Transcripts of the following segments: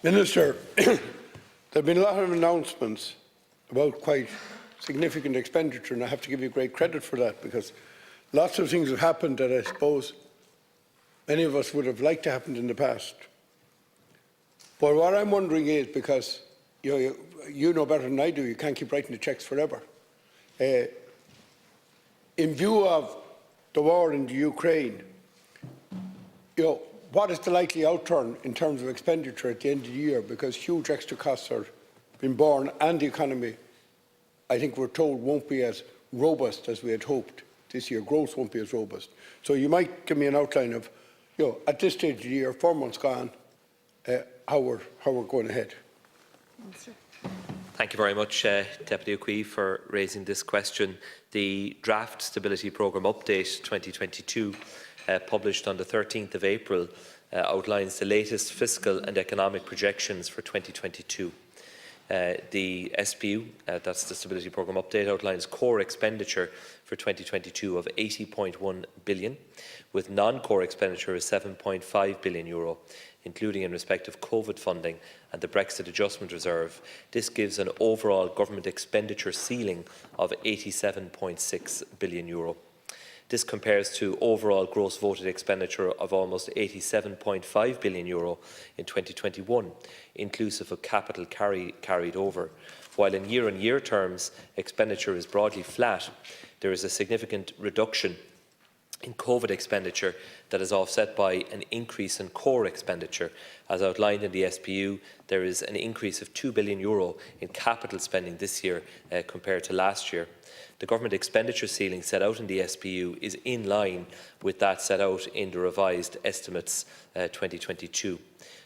Minister, there have been a lot of announcements about quite significant expenditure, and I have to give you great credit for that, because lots of things have happened that I suppose many of us would have liked to happen in the past. But what I'm wondering is, because you know better than I do, you can't keep writing the cheques forever. In view of the war in the Ukraine, what is the likely outturn in terms of expenditure at the end of the year? Because huge extra costs are being borne, and the economy, I think we're told, won't be as robust as we had hoped this year. Growth won't be as robust. So you might give me an outline of, at this stage of the year, 4 months gone, how we're going ahead. Thank you very much, Deputy Ó Cuív, for raising this question. The Draft Stability Programme Update 2022, published on the 13th of April, outlines the latest fiscal and economic projections for 2022. The SPU, that's the Stability Programme Update, outlines core expenditure for 2022 of €80.1 billion, with non-core expenditure of €7.5 billion, including in respect of COVID funding and the Brexit Adjustment Reserve. This gives an overall government expenditure ceiling of €87.6 billion. This compares to overall gross voted expenditure of almost €87.5 billion in 2021, inclusive of capital carried over. While in year-on-year terms expenditure is broadly flat, there is a significant reduction in COVID expenditure that is offset by an increase in core expenditure. As outlined in the SPU, there is an increase of €2 billion in capital spending this year compared to last year. The government expenditure ceiling set out in the SPU is in line with that set out in the revised estimates 2022.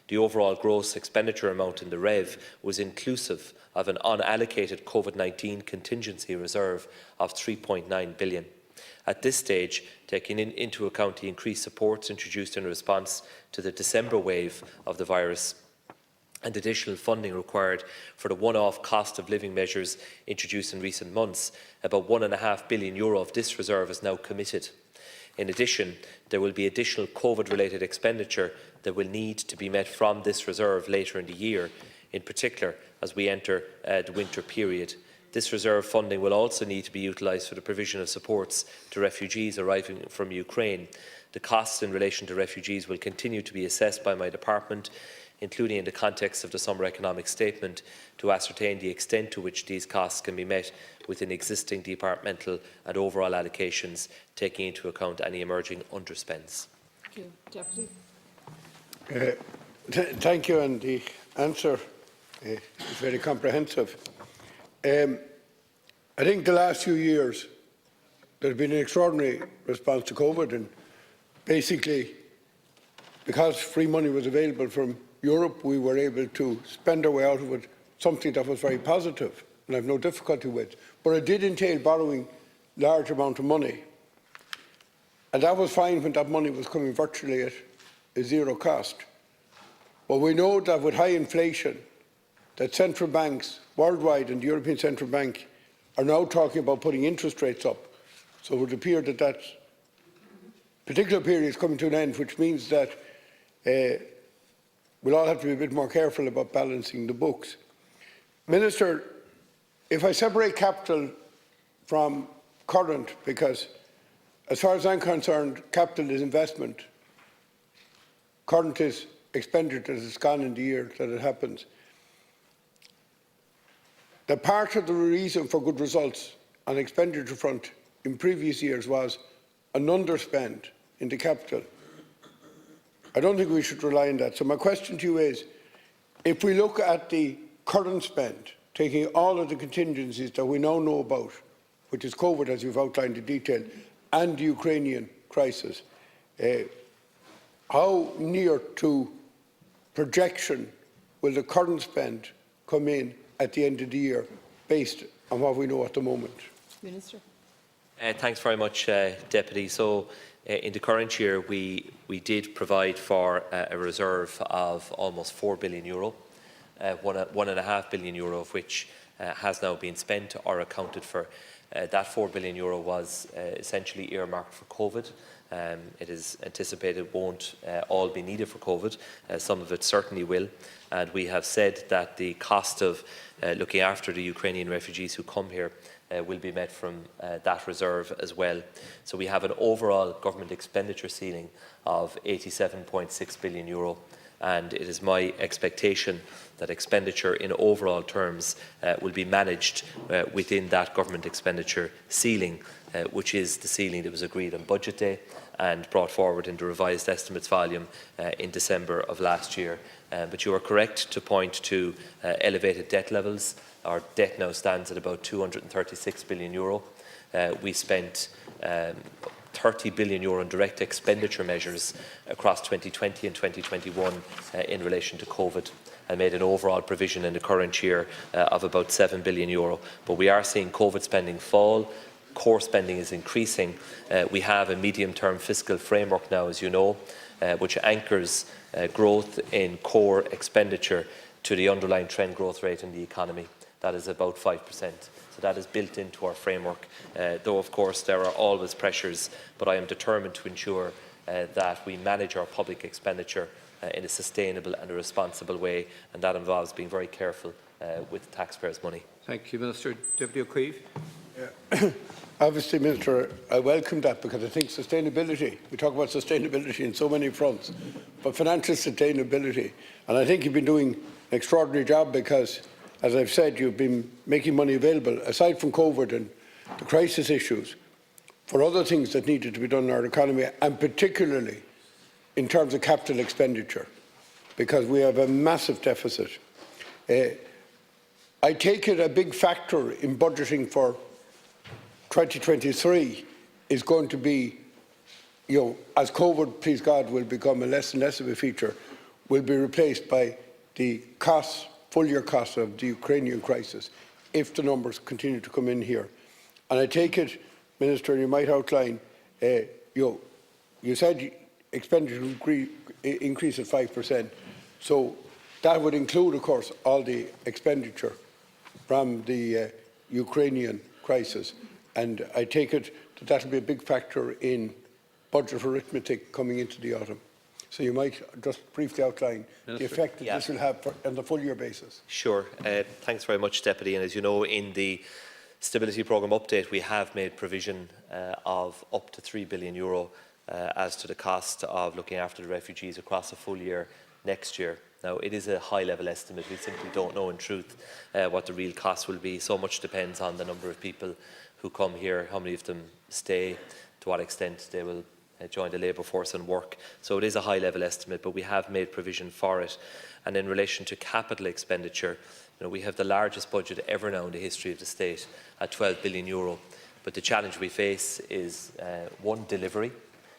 The overall gross expenditure amount in the REV was inclusive of an unallocated COVID-19 contingency reserve of €3.9 billion. At this stage, taking into account the increased supports introduced in response to the December wave of the virus and additional funding required for the one-off cost of living measures introduced in recent months, about €1.5 billion of this reserve is now committed. In addition, there will be additional COVID-related expenditure that will need to be met from this reserve later in the year, in particular as we enter the winter period. This reserve funding will also need to be utilised for the provision of supports to refugees arriving from Ukraine. The costs in relation to refugees will continue to be assessed by my department, including in the context of the Summer Economic Statement, to ascertain the extent to which these costs can be met within existing departmental and overall allocations, taking into account any emerging underspends. Thank you. Deputy. Thank you, and the answer is very comprehensive. I think the last few years there has been an extraordinary response to COVID, and basically because free money was available from Europe, we were able to spend our way out of it, something that was very positive and I have no difficulty with. But it did entail borrowing large amount of money, and that was fine when that money was coming virtually at a zero cost. But we know that with high inflation, that central banks worldwide and the European Central Bank are now talking about putting interest rates up. So it would appear that that particular period is coming to an end, which means that we'll all have to be a bit more careful about balancing the books. Minister, if I separate capital from current, because as far as I'm concerned, capital is investment, current is expenditure that has gone in the year that it happens. The part of the reason for good results on the expenditure front in previous years was an underspend in the capital. I don't think we should rely on that. So my question to you is, if we look at the current spend, taking all of the contingencies that we now know about, which is COVID, as you've outlined in detail, and the Ukrainian crisis, how near to projection will the current spend come in at the end of the year, based on what we know at the moment? Minister. Thanks very much, Deputy. So, in the current year, we did provide for a reserve of almost €4 billion, €1.5 billion of which has now been spent or accounted for. That €4 billion was essentially earmarked for COVID, It is anticipated won't all be needed for COVID. Some of it certainly will. And we have said that the cost of looking after the Ukrainian refugees who come here will be met from that reserve as well. So we have an overall government expenditure ceiling of €87.6 billion, and it is my expectation that expenditure in overall terms will be managed within that government expenditure ceiling, which is the ceiling that was agreed on budget day and brought forward in the revised estimates volume in December of last year. But you are correct to point to elevated debt levels. Our debt now stands at about €236 billion. We spent €30 billion in direct expenditure measures across 2020 and 2021 in relation to COVID, and made an overall provision in the current year of about €7 billion. But we are seeing COVID spending fall. Core spending is increasing. We have a medium-term fiscal framework now, as you know, which anchors growth in core expenditure to the underlying trend growth rate in the economy. That is about 5%. So that is built into our framework, though of course there are always pressures, but I am determined to ensure that we manage our public expenditure in a sustainable and a responsible way, and that involves being very careful with taxpayers' money. Thank you, Minister. Deputy Ó Cuív. Obviously, Minister, I welcome that, because I think sustainability, we talk about sustainability in so many fronts, but financial sustainability, and I think you've been doing an extraordinary job, because, as I've said, you've been making money available, aside from COVID and the crisis issues, for other things that needed to be done in our economy, and particularly in terms of capital expenditure, because we have a massive deficit. I take it a big factor in budgeting for 2023 is going to be, as COVID, please God, will become a less and less of a feature, will be replaced by the costs, full-year costs of the Ukrainian crisis, if the numbers continue to come in here. And I take it, Minister, you might outline, you said expenditure will increase at 5%, so that would include, of course, all the expenditure from the Ukrainian crisis. And I take it that that will be a big factor in budget arithmetic coming into the autumn. So you might just briefly outline the effect that this will have on the full-year basis. Sure. Thanks very much, Deputy. And as you know, in the Stability Programme update, we have made provision of up to €3 billion as to the cost of looking after the refugees across a full year next year. Now, it is a high-level estimate. We simply don't know in truth what the real cost will be. So much depends on the number of people who come here, how many of them stay, to what extent they will join the labour force and work. So it is a high-level estimate, but we have made provision for it. And in relation to capital expenditure, we have the largest budget ever now in the history of the state at €12 billion. But the challenge we face is, one, delivery,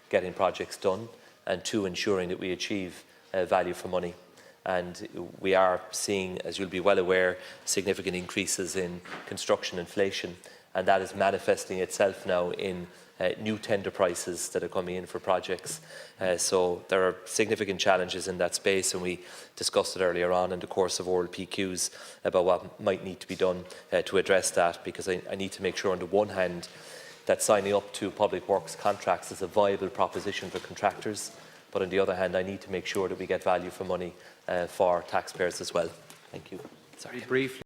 getting projects done, and two, ensuring that we achieve value for money. And we are seeing, as you'll be well aware, significant increases in construction inflation, and that is manifesting itself now in new tender prices that are coming in for projects. So there are significant challenges in that space, and we discussed it earlier on in the course of oral PQs about what might need to be done to address that, because I need to make sure on the one hand that signing up to public works contracts is a viable proposition for contractors, but on the other hand I need to make sure that we get value for money for taxpayers as well. Thank you. Sorry. Briefly.